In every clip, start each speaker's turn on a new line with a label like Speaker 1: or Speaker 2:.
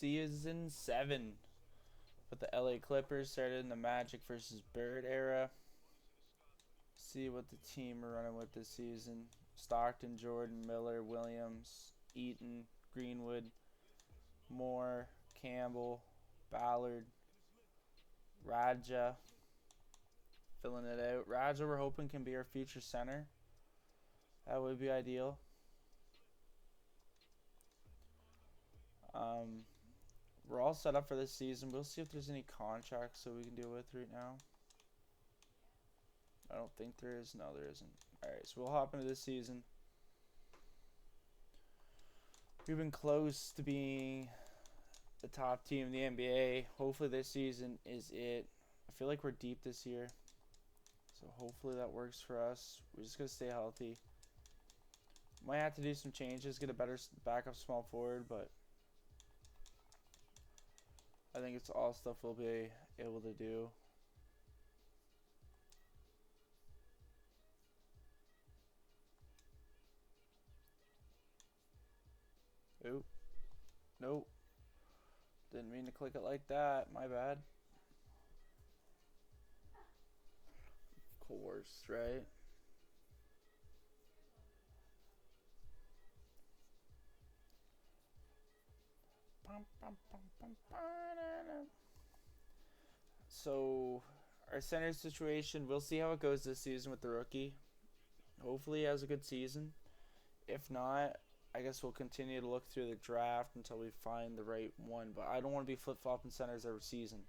Speaker 1: Season 7 with the LA Clippers started in the Magic versus Bird era. See what the team are running with this season. Stockton, Jordan, Miller, Williams, Eaton, Greenwood, Moore, Campbell, Ballard, Raja. Filling it out. Raja, we're hoping, can be our future center. That would be ideal. We're all set up for this season. We'll see if there's any contracts that we can deal with right now. I don't think there is. No, there isn't. Alright, so we'll hop into this season. We've been close to being the top team in the NBA. Hopefully this season is it. I feel like we're deep this year. So hopefully that works for us. We're just going to stay healthy. Might have to do some changes, get a better backup small forward, but I think it's all stuff we'll be able to do. Oop. Nope. Didn't mean to click it like that. My bad. Of course, right? So, our center situation, we'll see how it goes this season with the rookie. Hopefully he has a good season. If not, I guess we'll continue to look through the draft until we find the right one. But I don't want to be flip-flopping centers every season.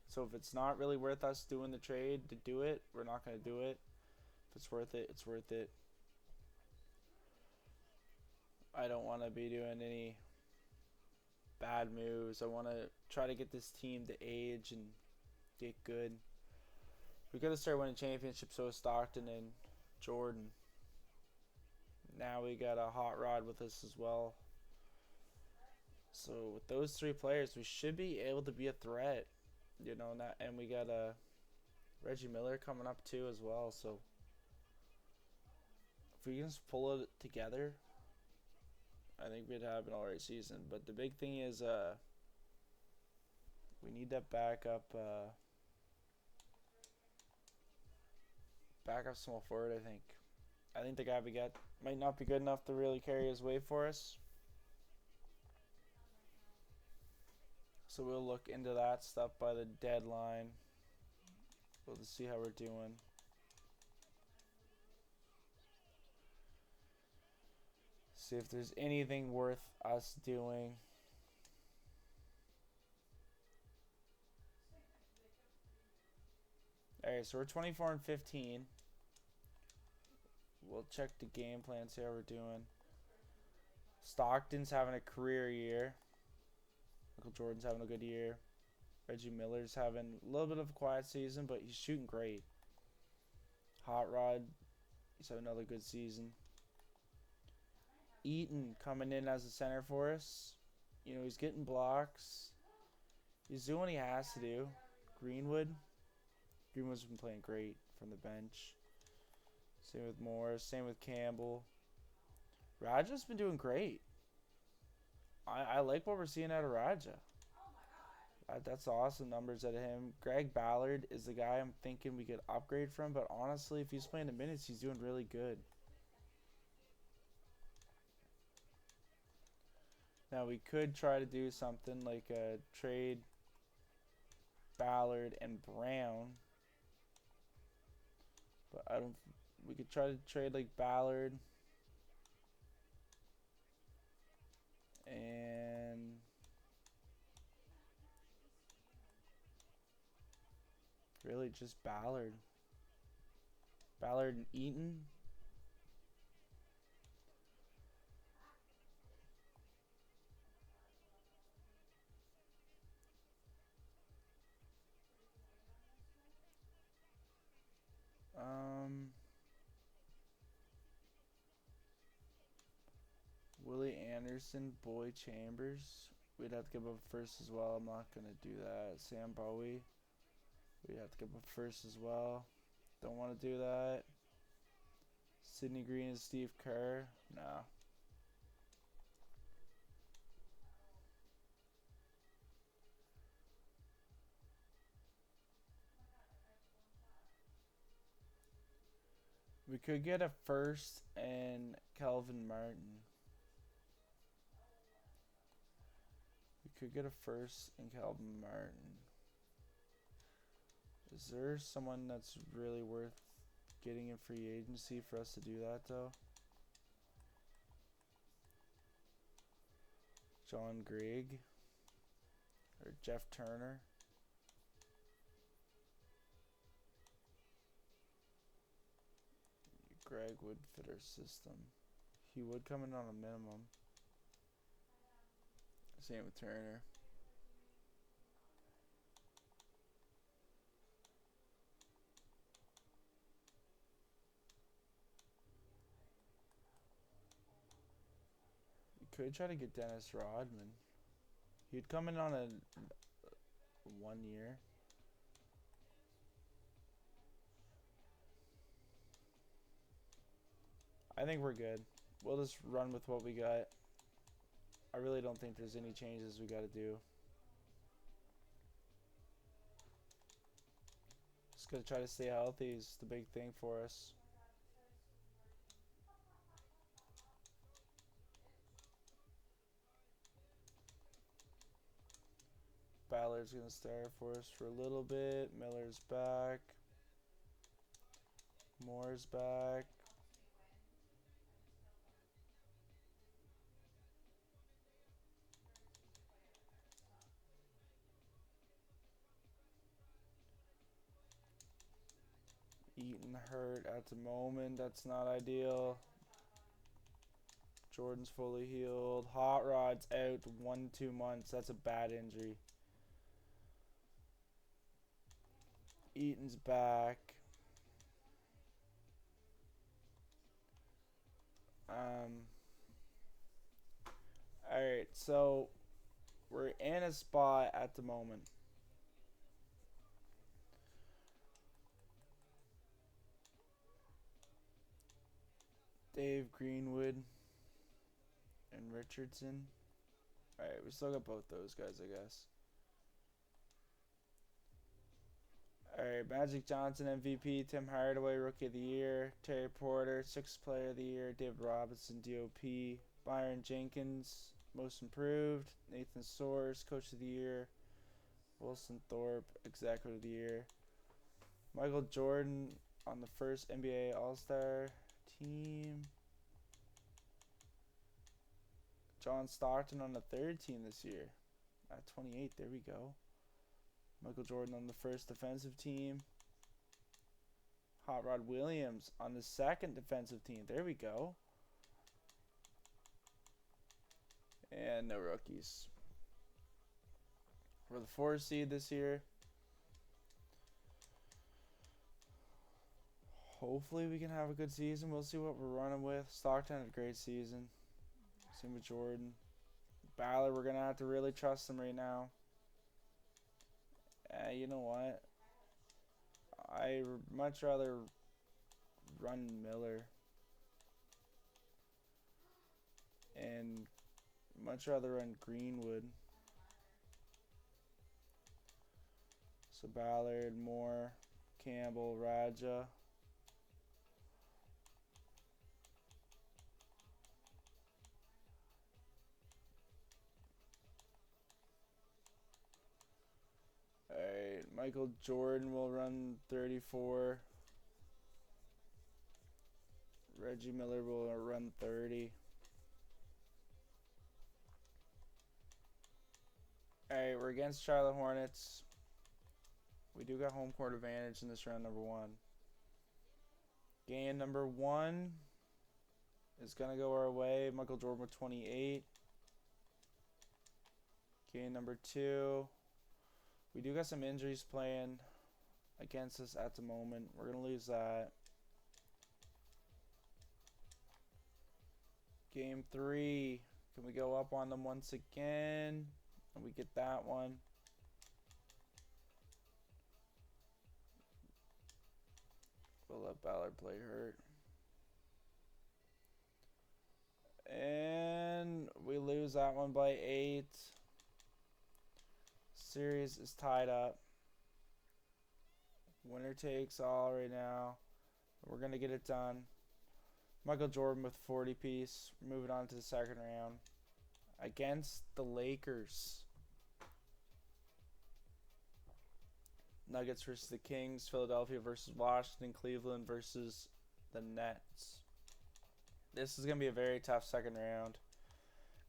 Speaker 1: So if it's not really worth us doing the trade to do it, we're not going to do it. If it's worth it, it's worth it. I don't want to be doing any bad moves. I want to try to get this team to age and get good. We got to start winning championships with Stockton and Jordan. Now we got a hot rod with us as well. So with those three players, we should be able to be a threat, you know. And we got Reggie Miller coming up too as well. So if we can just pull it together, I think we'd have an alright season. But the big thing is we need that backup small forward. I think the guy we got might not be good enough to really carry his weight for us. So we'll look into that stuff by the deadline. We'll just see how we're doing. See if there's anything worth us doing. Alright, so we're 24 and 15. We'll check the game plan, see how we're doing. Stockton's having a career year. Michael Jordan's having a good year. Reggie Miller's having a little bit of a quiet season, but he's shooting great. Hot Rod, he's having another good season. Eaton coming in as a center for us. You know, he's getting blocks. He's doing what he has to do. Greenwood's been playing great from the bench. Same with Moore. Same with Campbell. Raja's been doing great. I like what we're seeing out of Raja. That's awesome numbers out of him. Greg Ballard is the guy I'm thinking we could upgrade from, but honestly, if he's playing the minutes, he's doing really good. Now, we could try to do something like a trade Ballard and Brown. But I don't... We could try to trade like Ballard and really just Ballard and Eaton. Willie Anderson, Boy Chambers. We'd have to give up first as well. I'm not going to do that. Sam Bowie. We'd have to give up first as well. Don't want to do that. Sidney Green and Steve Kerr. No. We could get a first and Calvin Martin. We could get a first and Calvin Martin. Is there someone that's really worth getting in free agency for us to do that though? John Grigg or Jeff Turner? Greg would fit our system. He would come in on a minimum. Same with Turner. You could try to get Dennis Rodman. He'd come in on a 1 year. I think we're good. We'll just run with what we got. I really don't think there's any changes we got to do. Just gotta try to stay healthy is the big thing for us. Ballard's gonna start for us for a little bit. Miller's back. Moore's back. Eaton hurt at the moment. That's not ideal. Jordan's fully healed. Hot Rod's out 1-2 months. That's a bad injury. Eaton's back. Alright, so we're in a spot at the moment. Dave Greenwood and Richardson. Alright, we still got both those guys, I guess. Alright, Magic Johnson MVP, Tim Hardaway Rookie of the Year, Terry Porter 6th Player of the Year, David Robinson DOP, Byron Jenkins Most Improved, Nathan Soares Coach of the Year, Wilson Thorpe Executive of the Year, Michael Jordan on the first NBA All-Star team, John Stockton on the third team this year at 28. There we go. Michael Jordan on the first defensive team. Hot Rod Williams on the second defensive team. There we go. And no rookies. We're the 4th seed this year. Hopefully we can have a good season. We'll see what we're running with. Stockton had a great season. Same with Jordan. Ballard, we're going to have to really trust him right now. You know what? I much rather run Miller. And much rather run Greenwood. So Ballard, Moore, Campbell, Raja. Alright, Michael Jordan will run 34. Reggie Miller will run 30. Alright, we're against Charlotte Hornets. We do got home court advantage in this round number 1. Game number 1 is going to go our way. Michael Jordan with 28. Game number 2. We do got some injuries playing against us at the moment. We're going to lose that. Game 3. Can we go up on them once again? And we get that one. We'll let Ballard play hurt. And we lose that one by 8. Series is tied up. Winner takes all right now. We're going to get it done. Michael Jordan with 40 piece. Moving on to the second round. Against the Lakers. Nuggets versus the Kings. Philadelphia versus Washington. Cleveland versus the Nets. This is going to be a very tough second round,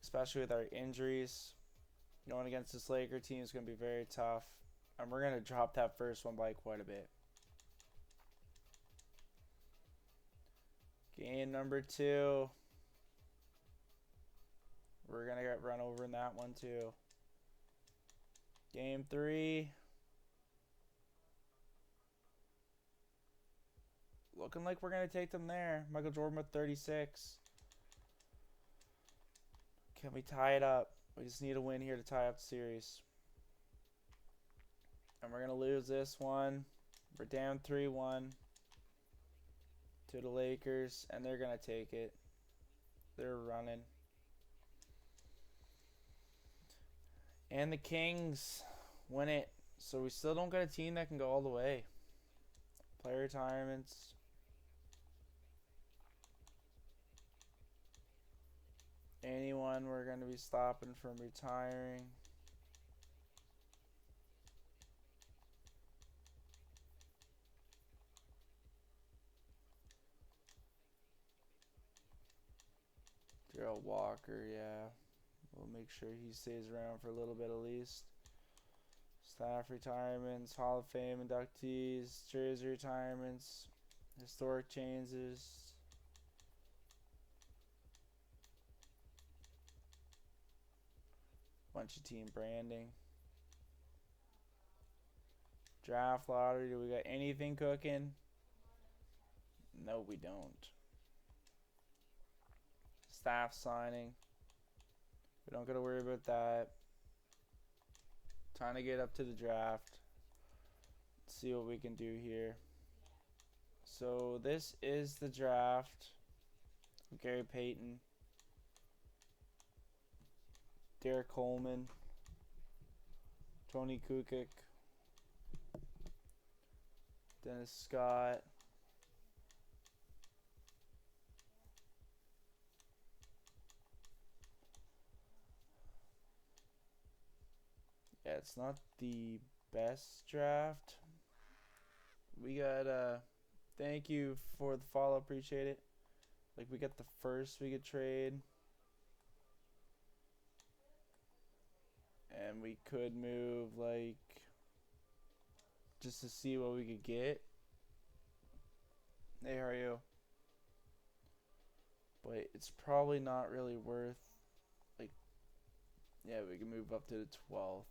Speaker 1: especially with our injuries. Going against this Laker team is going to be very tough. And we're going to drop that first one by quite a bit. Game number 2. We're going to get run over in that one too. Game 3. Looking like we're going to take them there. Michael Jordan with 36. Can we tie it up? We just need a win here to tie up the series. And we're going to lose this one. We're down 3-1 to the Lakers, and they're going to take it. They're running. And the Kings win it. So we still don't got a team that can go all the way. Player retirements. Anyone we're going to be stopping from retiring. Gerald Walker, yeah. We'll make sure he stays around for a little bit at least. Staff retirements, Hall of Fame inductees, jersey retirements, historic changes. Bunch of team branding. Draft lottery, do we got anything cooking? No, we don't. Staff signing. We don't got to worry about that. Time to get up to the draft. See what we can do here. So this is the draft. Gary Payton. Derek Coleman. Tony Kukoc. Dennis Scott. Yeah, it's not the best draft. We got thank you for the follow, appreciate it. Like we got the first we could trade. And we could move like just to see what we could get. Hey, how are you? But it's probably not really worth like yeah, we can move up to the 12th.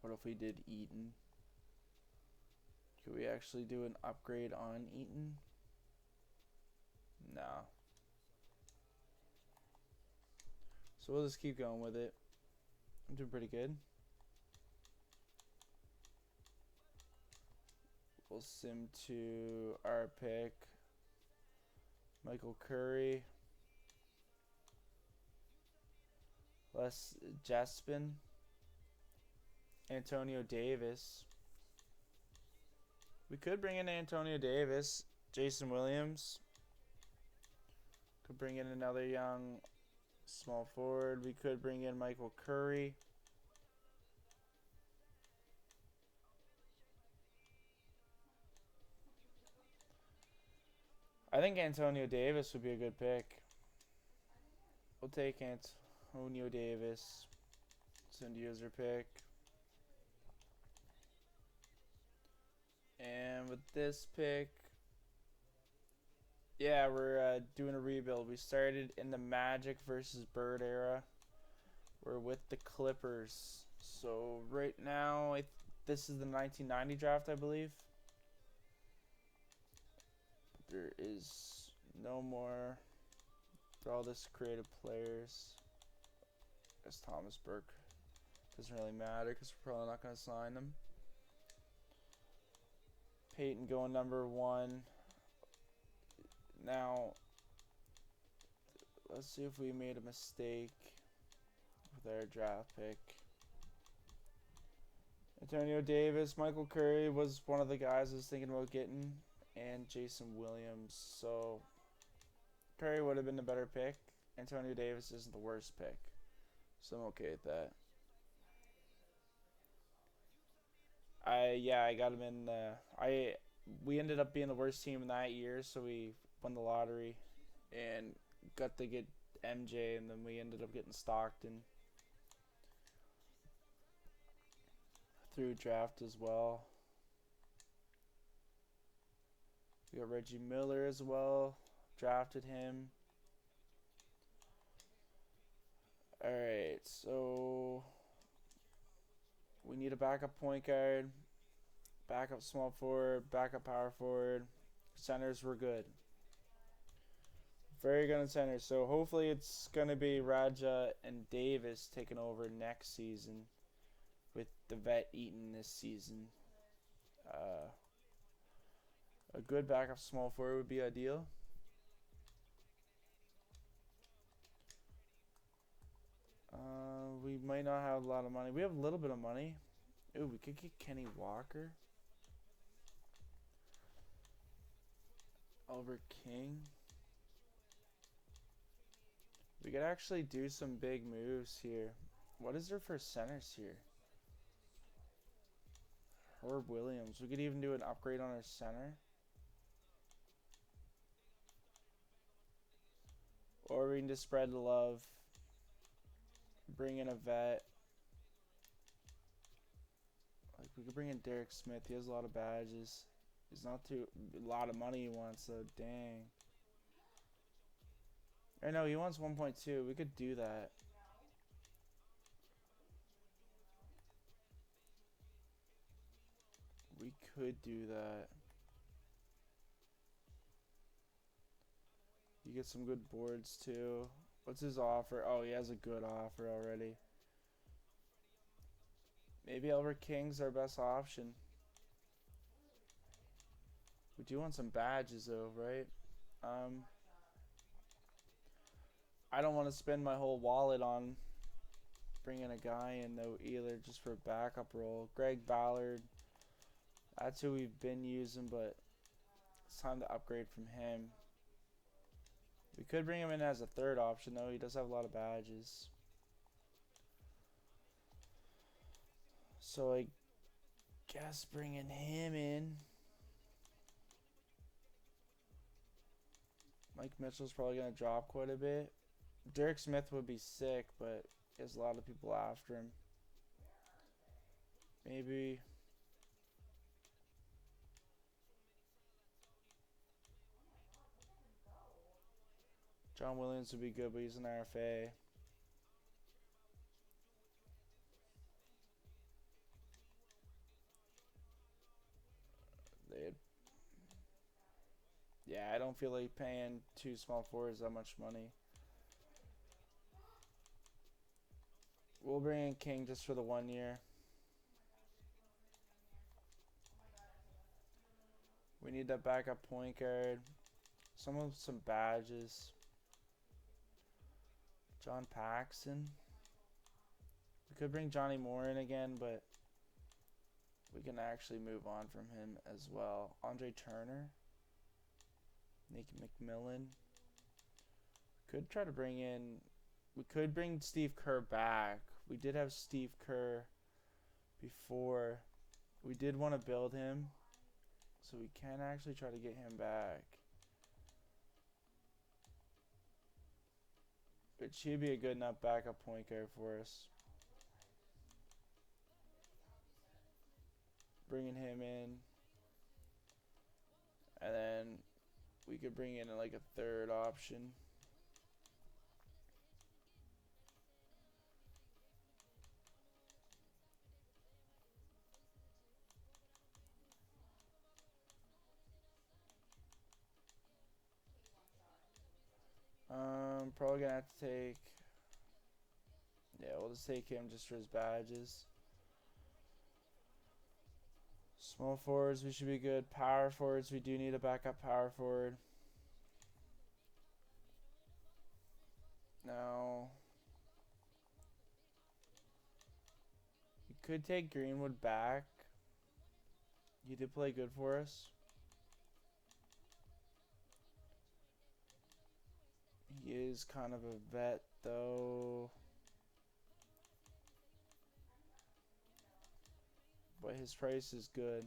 Speaker 1: What if we did Eaton? Could we actually do an upgrade on Eaton? No. So we'll just keep going with it. I'm doing pretty good. We'll sim to our pick. Michael Curry. Les Jaspin. Antonio Davis. We could bring in Antonio Davis. Jason Williams. Could bring in another young small forward. We could bring in Michael Curry. I think Antonio Davis would be a good pick. We'll take Antonio Davis. Send user pick. And with this pick, yeah, we're doing a rebuild. We started in the Magic versus Bird era. We're with the Clippers. So right now, this is the 1990 draft, I believe. There is no more. They're all just creative players. I guess Thomas Burke doesn't really matter because we're probably not going to sign him. Peyton going number 1. Now, let's see if we made a mistake with our draft pick. Antonio Davis, Michael Curry was one of the guys I was thinking about getting. and Jason Williams. So Curry would have been the better pick. Antonio Davis isn't the worst pick, so I'm okay with that. I got him in. I We ended up being the worst team in that year, so we won the lottery and got to get MJ, and then we ended up getting Stockton through draft as well. We got Reggie Miller as well. Drafted him. All right, so we need a backup point guard, backup small forward, backup power forward. Centers were good. Very good in center. So hopefully it's going to be Raja and Davis taking over next season with the vet eating this season. Uh, a good backup small forward would be ideal. We might not have a lot of money. We have a little bit of money. Ooh, we could get Kenny Walker. Albert King. We could actually do some big moves here. What is there for centers here? Herb Williams. We could even do an upgrade on our center. Or we can just spread the love. Bring in a vet. Like we could bring in Derek Smith. He has a lot of badges. He's not too a lot of money he wants, so dang. Or no, he wants 1.2. We could do that. We could do that. You get some good boards too. What's his offer? Oh, he has a good offer already. Maybe Albert King's our best option. We do want some badges though, right? Um, I don't want to spend my whole wallet on bringing a guy in though either, just for a backup role. Greg Ballard, that's who we've been using, but it's time to upgrade from him. We could bring him in as a third option though. He does have a lot of badges. So I guess bringing him in. Mike Mitchell's probably going to drop quite a bit. Derek Smith would be sick, but there's a lot of people after him. Maybe John Williams would be good, but he's an RFA. They'd, yeah, I don't feel like paying two small forwards that much money. We'll bring in King just for the 1 year. We need that backup point guard. Some badges. John Paxson. We could bring Johnny Moore in again, but we can actually move on from him as well. Andre Turner. Nick McMillan. Could try to bring in. We could bring Steve Kerr back. We did have Steve Kerr before. We did want to build him, so we can actually try to get him back. But she'd be a good enough backup point guard for us. Bringing him in. And then we could bring in like a third option. Probably gonna have to take. Yeah, we'll just take him just for his badges. Small forwards, we should be good. Power forwards, we do need a backup power forward. No. You could take Greenwood back. He did play good for us. He is kind of a vet, though. But his price is good.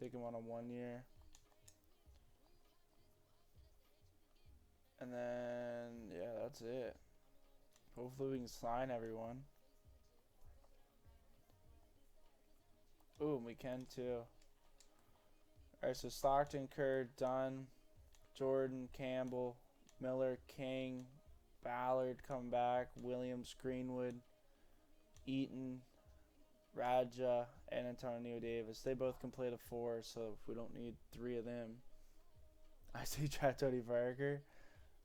Speaker 1: Take him on a 1 year. And then, yeah, that's it. Hopefully we can sign everyone. Ooh, we can too. Alright, so Stockton, Kerr, Dunn, Jordan, Campbell, Miller, King, Ballard come back, Williams, Greenwood, Eaton, Raja, and Antonio Davis. They both can play the 4, so we don't need 3 of them. I say try Tony Parker.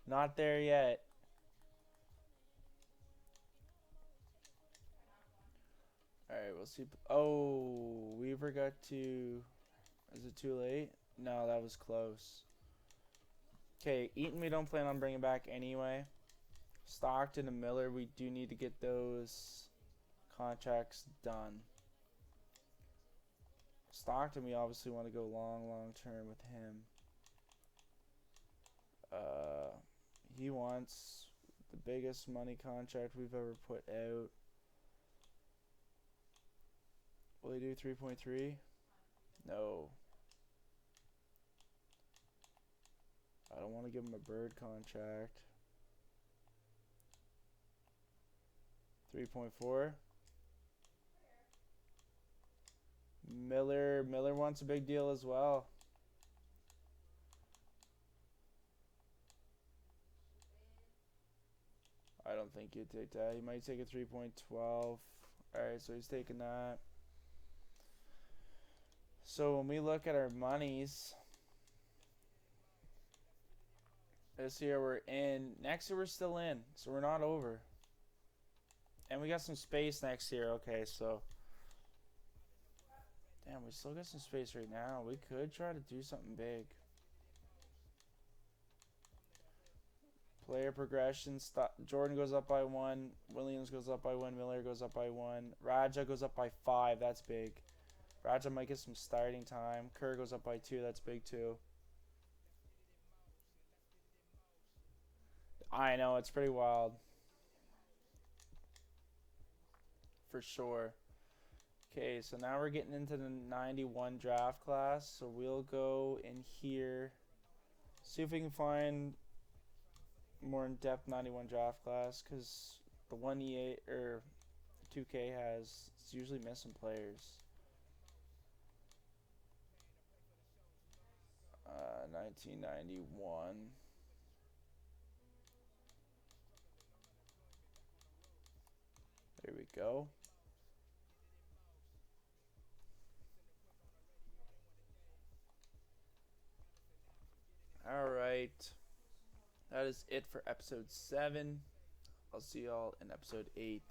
Speaker 1: Not there yet. Alright, we'll see. Oh, we forgot to... Is it too late? No, that was close. Okay, Eaton we don't plan on bringing back anyway. Stockton and Miller, we do need to get those contracts done. Stockton, we obviously want to go long term with him. He wants the biggest money contract we've ever put out. Will he do 3.3? No. I don't want to give him a bird contract. 3.4. Miller wants a big deal as well. I don't think he'd take that. He might take a 3.12. Alright, so he's taking that. So when we look at our monies, this year we're in. Next year we're still in, so we're not over. And we got some space next year. Okay, so damn, we still got some space right now. We could try to do something big. Player progression. Jordan goes up by 1. Williams goes up by 1. Miller goes up by 1. Raja goes up by 5. That's big. Raja might get some starting time. Kerr goes up by 2. That's big too. I know, it's pretty wild. For sure. Okay, so now we're getting into the 91 draft class. So we'll go in here. See if we can find more in-depth 91 draft class. Because the 1E8 or 2K has, it's usually missing players. 1991. There we go. Alright. That is it for episode 7. I'll see y'all in episode 8.